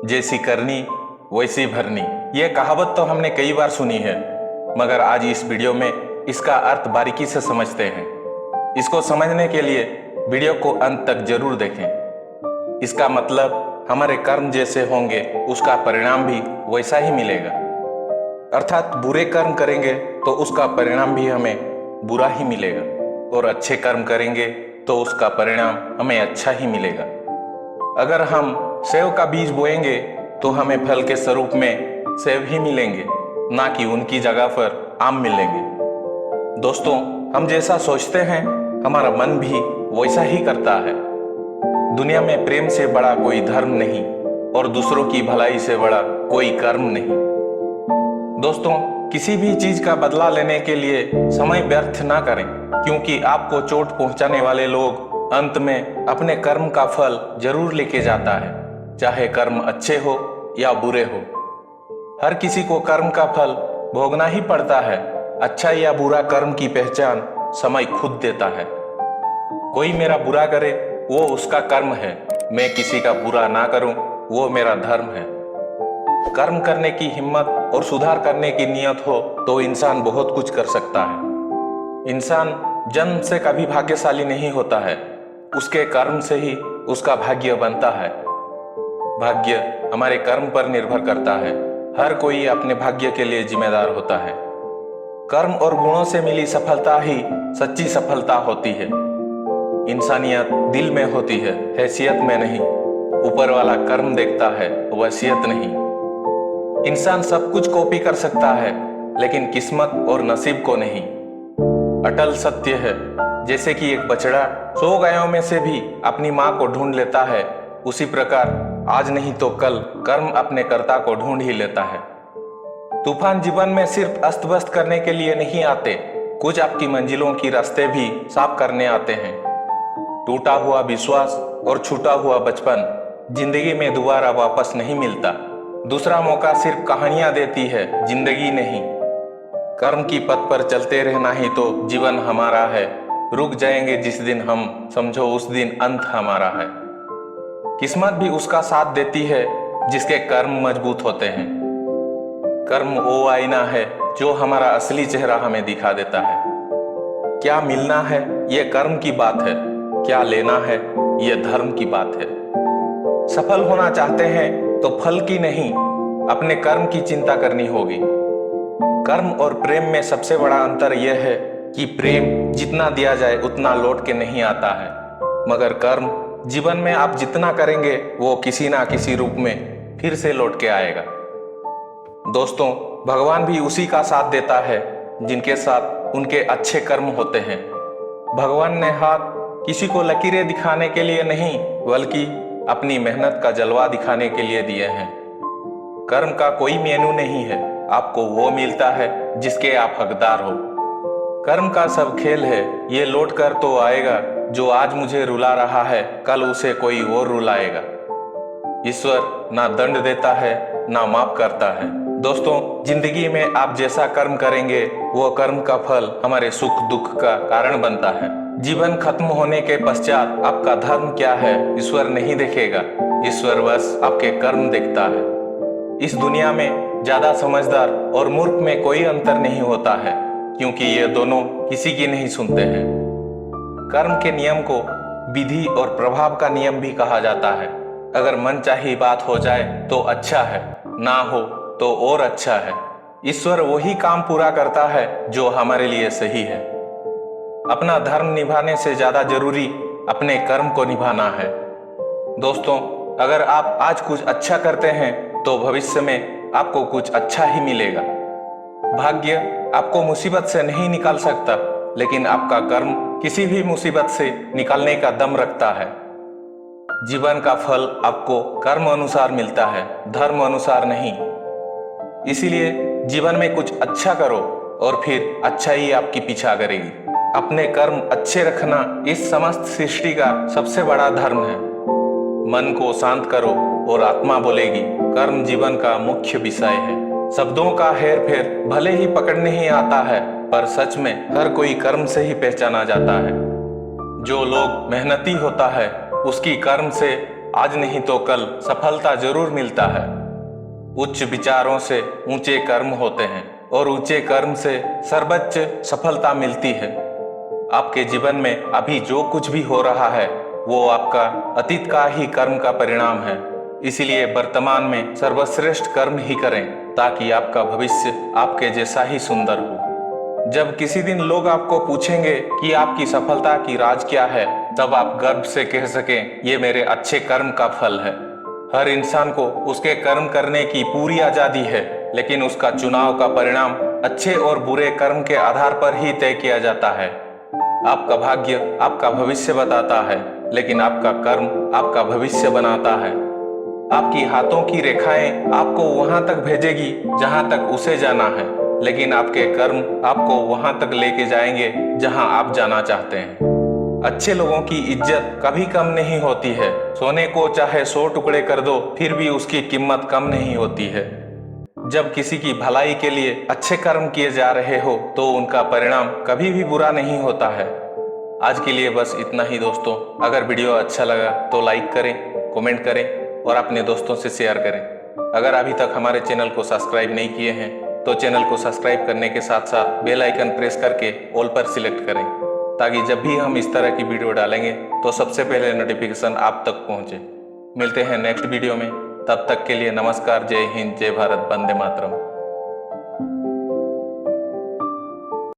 जैसी करनी वैसी भरनी। ये कहावत तो हमने कई बार सुनी है, मगर आज इस वीडियो में इसका अर्थ बारीकी से समझते हैं। इसको समझने के लिए वीडियो को अंत तक जरूर देखें। इसका मतलब हमारे कर्म जैसे होंगे उसका परिणाम भी वैसा ही मिलेगा। अर्थात बुरे कर्म करेंगे तो उसका परिणाम भी हमें बुरा ही मिलेगा, और अच्छे कर्म करेंगे तो उसका परिणाम हमें अच्छा ही मिलेगा। अगर हम सेब का बीज बोएंगे तो हमें फल के स्वरूप में सेब ही मिलेंगे, ना कि उनकी जगह पर आम मिलेंगे। दोस्तों, हम जैसा सोचते हैं हमारा मन भी वैसा ही करता है। दुनिया में प्रेम से बड़ा कोई धर्म नहीं और दूसरों की भलाई से बड़ा कोई कर्म नहीं। दोस्तों, किसी भी चीज का बदला लेने के लिए समय व्यर्थ ना करें, क्योंकि आपको चोट पहुंचाने वाले लोग अंत में अपने कर्म का फल जरूर लेके जाता है, चाहे कर्म अच्छे हो या बुरे हो। हर किसी को कर्म का फल भोगना ही पड़ता है। अच्छा या बुरा कर्म की पहचान समय खुद देता है। कोई मेरा बुरा करे वो उसका कर्म है, मैं किसी का बुरा ना करूं वो मेरा धर्म है। कर्म करने की हिम्मत और सुधार करने की नियत हो तो इंसान बहुत कुछ कर सकता है। इंसान जन्म से कभी भाग्यशाली नहीं होता है, उसके कर्म से ही उसका भाग्य बनता है। भाग्य हमारे कर्म पर निर्भर करता है। हर कोई अपने भाग्य के लिए जिम्मेदार होता है। कर्म और गुणों से मिली सफलता ही सच्ची सफलता होती है। इंसानियत दिल में होती है, हैसियत में नहीं। ऊपर वाला कर्म देखता है, वसीयत नहीं। इंसान सब कुछ कॉपी कर सकता है, लेकिन किस्मत और नसीब को नहीं। अटल सत्य है, जैसे कि एक बछड़ा 100 गायों में से भी अपनी मां को ढूंढ लेता है, उसी प्रकार आज नहीं तो कल कर्म अपने कर्ता को ढूंढ ही लेता है। तूफान जीवन में सिर्फ अस्त व्यस्त करने के लिए नहीं आते, कुछ आपकी मंजिलों की रास्ते भी साफ करने आते हैं। टूटा हुआ विश्वास और छूटा हुआ बचपन जिंदगी में दोबारा वापस नहीं मिलता। दूसरा मौका सिर्फ कहानियां देती है, जिंदगी नहीं। कर्म की पथ पर चलते रहना ही तो जीवन हमारा है। रुक जाएंगे जिस दिन हम, समझो उस दिन अंत हमारा है। किस्मत भी उसका साथ देती है जिसके कर्म मजबूत होते हैं। कर्म वो आईना है जो हमारा असली चेहरा हमें दिखा देता है। क्या मिलना है ये कर्म की बात है, क्या लेना है ये धर्म की बात है। सफल होना चाहते हैं तो फल की नहीं, अपने कर्म की चिंता करनी होगी। कर्म और प्रेम में सबसे बड़ा अंतर यह है कि प्रेम जितना दिया जाए उतना लौट के नहीं आता है, मगर कर्म जीवन में आप जितना करेंगे वो किसी ना किसी रूप में फिर से लौट के आएगा। दोस्तों, भगवान भी उसी का साथ देता है जिनके साथ उनके अच्छे कर्म होते हैं। भगवान ने हाथ किसी को लकीरें दिखाने के लिए नहीं, बल्कि अपनी मेहनत का जलवा दिखाने के लिए दिए हैं। कर्म का कोई मेनू नहीं है, आपको वो मिलता है जिसके आप हकदार हो। कर्म का सब खेल है, ये लौट कर तो आएगा। जो आज मुझे रुला रहा है कल उसे कोई और रुलाएगा। ईश्वर ना दंड देता है ना माफ करता है। दोस्तों, जिंदगी में आप जैसा कर्म करेंगे वो कर्म का फल हमारे सुख दुख का कारण बनता है। जीवन खत्म होने के पश्चात आपका धर्म क्या है ईश्वर नहीं देखेगा, ईश्वर बस आपके कर्म देखता है। इस दुनिया में ज्यादा समझदार और मूर्ख में कोई अंतर नहीं होता है, क्योंकि ये दोनों किसी की नहीं सुनते हैं। कर्म के नियम को विधि और प्रभाव का नियम भी कहा जाता है। अगर मनचाही बात हो जाए तो अच्छा है, ना हो तो और अच्छा है। ईश्वर वही काम पूरा करता है जो हमारे लिए सही है। अपना धर्म निभाने से ज्यादा जरूरी अपने कर्म को निभाना है। दोस्तों, अगर आप आज कुछ अच्छा करते हैं तो भविष्य में आपको कुछ अच्छा ही मिलेगा। भाग्य आपको मुसीबत से नहीं निकाल सकता, लेकिन आपका कर्म किसी भी मुसीबत से निकालने का दम रखता है। जीवन का फल आपको कर्म अनुसार मिलता है, धर्म अनुसार नहीं। इसीलिए जीवन में कुछ अच्छा करो और फिर अच्छा ही आपकी पीछा करेगी। अपने कर्म अच्छे रखना इस समस्त सृष्टि का सबसे बड़ा धर्म है। मन को शांत करो और आत्मा बोलेगी, कर्म जीवन का मुख्य विषय है। शब्दों का हेर फेर भले ही पकड़ नहीं आता है, पर सच में हर कोई कर्म से ही पहचाना जाता है। जो लोग मेहनती होता है उसकी कर्म से आज नहीं तो कल सफलता जरूर मिलता है। उच्च विचारों से ऊंचे कर्म होते हैं और ऊंचे कर्म से सर्वोच्च सफलता मिलती है। आपके जीवन में अभी जो कुछ भी हो रहा है वो आपका अतीत का ही कर्म का परिणाम है। इसीलिए वर्तमान में सर्वश्रेष्ठ कर्म ही करें ताकि आपका भविष्य आपके जैसा ही सुंदर हो। जब किसी दिन लोग आपको पूछेंगे कि आपकी सफलता की राज क्या है, तब आप गर्व से कह सकें, ये मेरे अच्छे कर्म का फल है। हर इंसान को उसके कर्म करने की पूरी आजादी है, लेकिन उसका चुनाव का परिणाम अच्छे और बुरे कर्म के आधार पर ही तय किया जाता है। आपका भाग्य आपका भविष्य बताता है, लेकिन आपका कर्म आपका भविष्य बनाता है। आपकी हाथों की रेखाएं आपको वहां तक भेजेगी जहां तक उसे जाना है, लेकिन आपके कर्म आपको वहां तक लेके जाएंगे जहां आप जाना चाहते हैं। अच्छे लोगों की इज्जत कभी कम नहीं होती है। सोने को चाहे 100 टुकड़े कर दो फिर भी उसकी कीमत कम नहीं होती है। जब किसी की भलाई के लिए अच्छे कर्म किए जा रहे हो तो उनका परिणाम कभी भी बुरा नहीं होता है। आज के लिए बस इतना ही दोस्तों। अगर वीडियो अच्छा लगा तो लाइक करें, कमेंट करें और अपने दोस्तों से शेयर करें। अगर अभी तक हमारे चैनल को सब्सक्राइब नहीं किए हैं तो चैनल को सब्सक्राइब करने के साथ साथ बेल आइकन प्रेस करके ऑल पर सिलेक्ट करें, ताकि जब भी हम इस तरह की वीडियो डालेंगे तो सबसे पहले नोटिफिकेशन आप तक पहुंचे। मिलते हैं नेक्स्ट वीडियो में, तब तक के लिए नमस्कार, जय हिंद, जय भारत, वंदे मातरम।